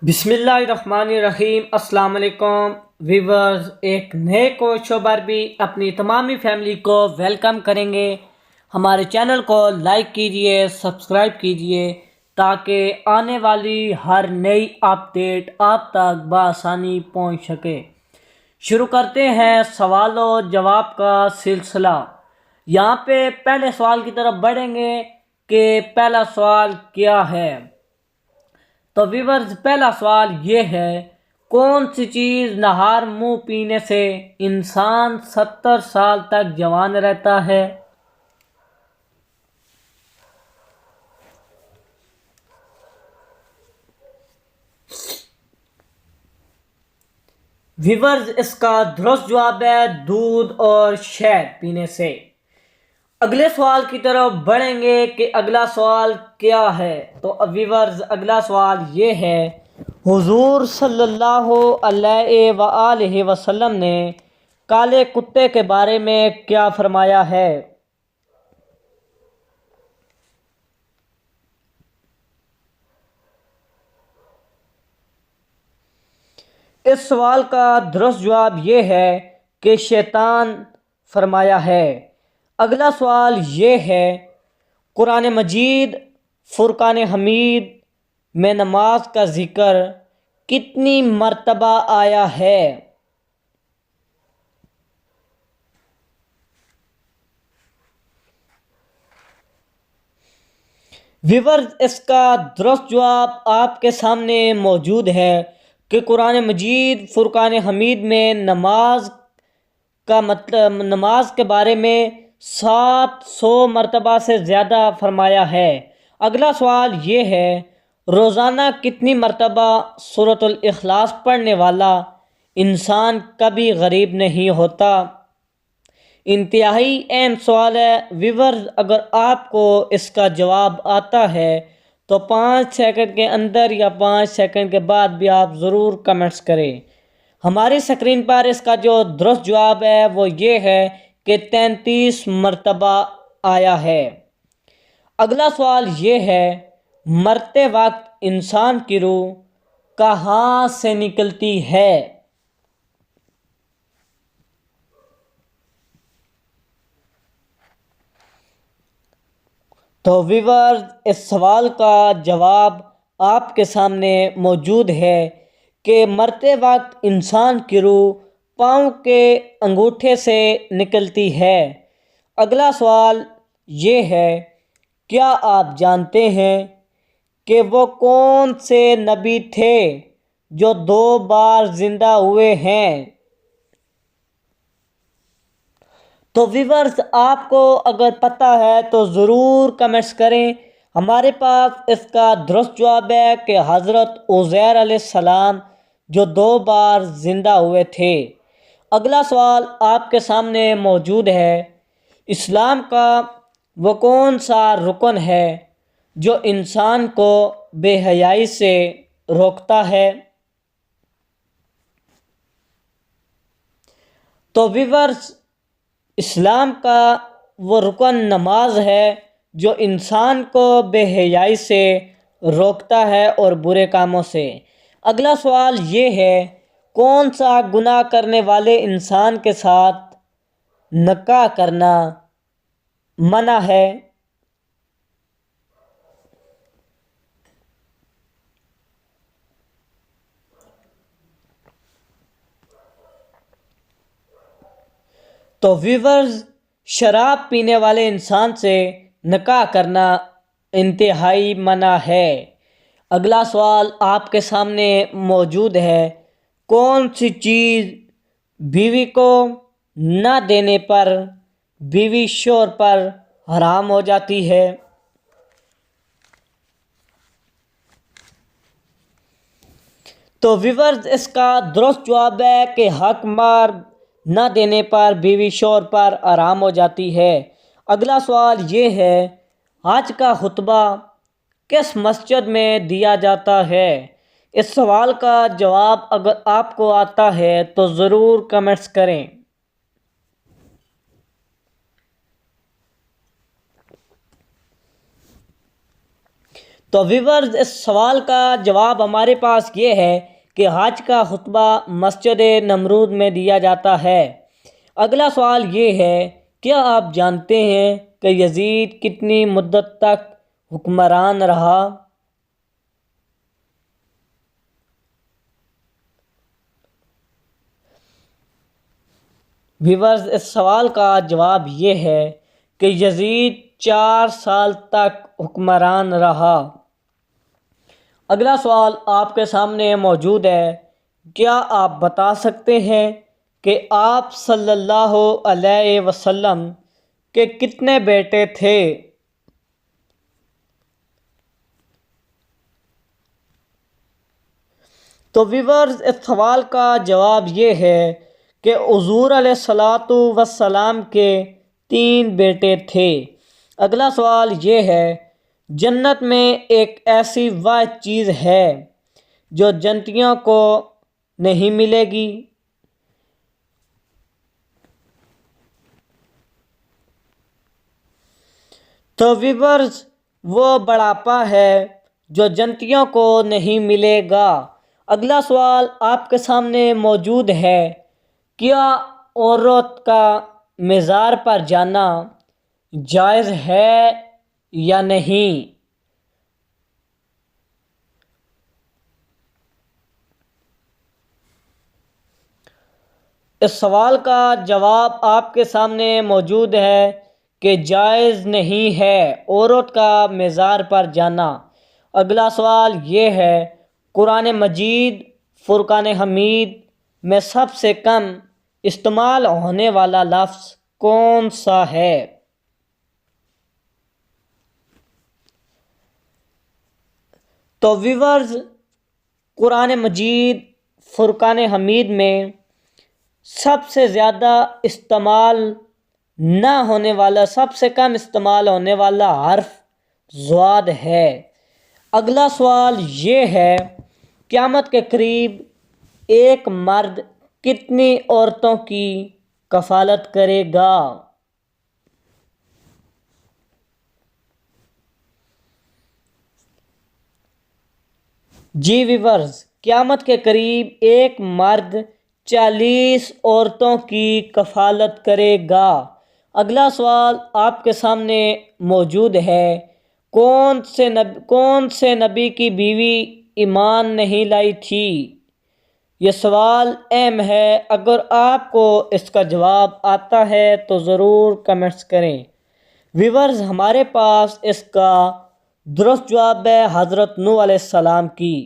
بسم اللہ الرحمن الرحیم۔ السلام علیکم ویورز، ایک نئے کوئی شو پر بھی اپنی تمامی فیملی کو ویلکم کریں گے۔ ہمارے چینل کو لائک کیجئے، سبسکرائب کیجئے تاکہ آنے والی ہر نئی اپڈیٹ آپ تک بآسانی پہنچ سکے۔ شروع کرتے ہیں سوال و جواب کا سلسلہ۔ یہاں پہ پہلے سوال کی طرف بڑھیں گے کہ پہلا سوال کیا ہے۔ تو ویورز، پہلا سوال یہ ہے، کون سی چیز نہار منہ پینے سے انسان 70 سال تک جوان رہتا ہے؟ ویورز، اس کا درست جواب ہے دودھ اور شہد پینے سے۔ اگلے سوال کی طرف بڑھیں گے کہ اگلا سوال کیا ہے۔ تو ویورز، اگلا سوال یہ ہے، حضور صلی اللہ علیہ وآلہ وسلم نے کالے کتے کے بارے میں کیا فرمایا ہے؟ اس سوال کا درست جواب یہ ہے کہ شیطان فرمایا ہے۔ اگلا سوال یہ ہے، قرآن مجید فرقان حمید میں نماز کا ذکر کتنی مرتبہ آیا ہے؟ ویورز، اس کا درست جواب آپ کے سامنے موجود ہے کہ قرآن مجید فرقان حمید میں نماز کے بارے میں 700 مرتبہ سے زیادہ فرمایا ہے۔ اگلا سوال یہ ہے، روزانہ کتنی مرتبہ سورۃ الاخلاص پڑھنے والا انسان کبھی غریب نہیں ہوتا؟ انتہائی اہم سوال ہے ویورز، اگر آپ کو اس کا جواب آتا ہے تو 5 سیکنڈ کے اندر یا 5 سیکنڈ کے بعد بھی آپ ضرور کمنٹس کریں۔ ہماری اسکرین پر اس کا جو درست جواب ہے وہ یہ ہے کہ 33 مرتبہ آیا ہے۔ اگلا سوال یہ ہے، مرتے وقت انسان کی روح کہاں سے نکلتی ہے؟ تو ویورز، اس سوال کا جواب آپ کے سامنے موجود ہے کہ مرتے وقت انسان کی روح پاؤں کے انگوٹھے سے نکلتی ہے۔ اگلا سوال یہ ہے، کیا آپ جانتے ہیں کہ وہ کون سے نبی تھے جو 2 بار زندہ ہوئے ہیں؟ تو ویورز، آپ کو اگر پتہ ہے تو ضرور کمنٹس کریں۔ ہمارے پاس اس کا درست جواب ہے کہ حضرت عزیر علیہ السلام جو 2 بار زندہ ہوئے تھے۔ اگلا سوال آپ کے سامنے موجود ہے، اسلام کا وہ کون سا رکن ہے جو انسان کو بے حیائی سے روکتا ہے؟ تو ویورز، اسلام کا وہ رکن نماز ہے جو انسان کو بے حیائی سے روکتا ہے اور برے کاموں سے۔ اگلا سوال یہ ہے، کون سا گناہ کرنے والے انسان کے ساتھ نکاح کرنا منع ہے؟ تو ویورز، شراب پینے والے انسان سے نکاح کرنا انتہائی منع ہے۔ اگلا سوال آپ کے سامنے موجود ہے، کون سی چیز بیوی کو نہ دینے پر بیوی شوہر پر حرام ہو جاتی ہے؟ تو ویورز، اس کا درست جواب ہے کہ حق مار نہ دینے پر بیوی شوہر پر حرام ہو جاتی ہے۔ اگلا سوال یہ ہے، حج کا خطبہ کس مسجد میں دیا جاتا ہے؟ اس سوال کا جواب اگر آپ کو آتا ہے تو ضرور کمنٹس کریں۔ تو ویورز اس سوال کا جواب ہمارے پاس یہ ہے کہ حج کا خطبہ مسجد نمرود میں دیا جاتا ہے۔ اگلا سوال یہ ہے، کیا آپ جانتے ہیں کہ یزید کتنی مدت تک حکمران رہا؟ ویورز اس سوال کا جواب یہ ہے کہ یزید 4 سال تک حکمران رہا۔ اگلا سوال آپ کے سامنے موجود ہے، کیا آپ بتا سکتے ہیں کہ آپ صلی اللہ علیہ وسلم کے کتنے بیٹے تھے؟ تو ویورز اس سوال کا جواب یہ ہے کہ حضور علیہ الصلاۃ والسلام کے 3 بیٹے تھے۔ اگلا سوال یہ ہے، جنت میں ایک ایسی واحد چیز ہے جو جنتیوں کو نہیں ملے گی۔ تو ویورز وہ بڑھاپا ہے جو جنتیوں کو نہیں ملے گا۔ اگلا سوال آپ کے سامنے موجود ہے، کیا عورت کا مزار پر جانا جائز ہے یا نہیں؟ اس سوال کا جواب آپ کے سامنے موجود ہے کہ جائز نہیں ہے عورت کا مزار پر جانا۔ اگلا سوال یہ ہے، قرآن مجید فرقان حمید میں سب سے کم استعمال ہونے والا لفظ کون سا ہے؟ تو ویورز قرآن مجید فرقان حمید میں سب سے زیادہ استعمال نہ ہونے والا، سب سے کم استعمال ہونے والا حرف ضاد ہے۔ اگلا سوال یہ ہے، قیامت کے قریب ایک مرد کتنی عورتوں کی کفالت کرے گا؟ جی ویورز، قیامت کے قریب ایک مرد 40 عورتوں کی کفالت کرے گا۔ اگلا سوال آپ کے سامنے موجود ہے، کون سے نبی کی بیوی ایمان نہیں لائی تھی؟ یہ سوال اہم ہے، اگر آپ کو اس کا جواب آتا ہے تو ضرور کمنٹس کریں۔ ویورز ہمارے پاس اس کا درست جواب ہے حضرت نوح علیہ السلام کی۔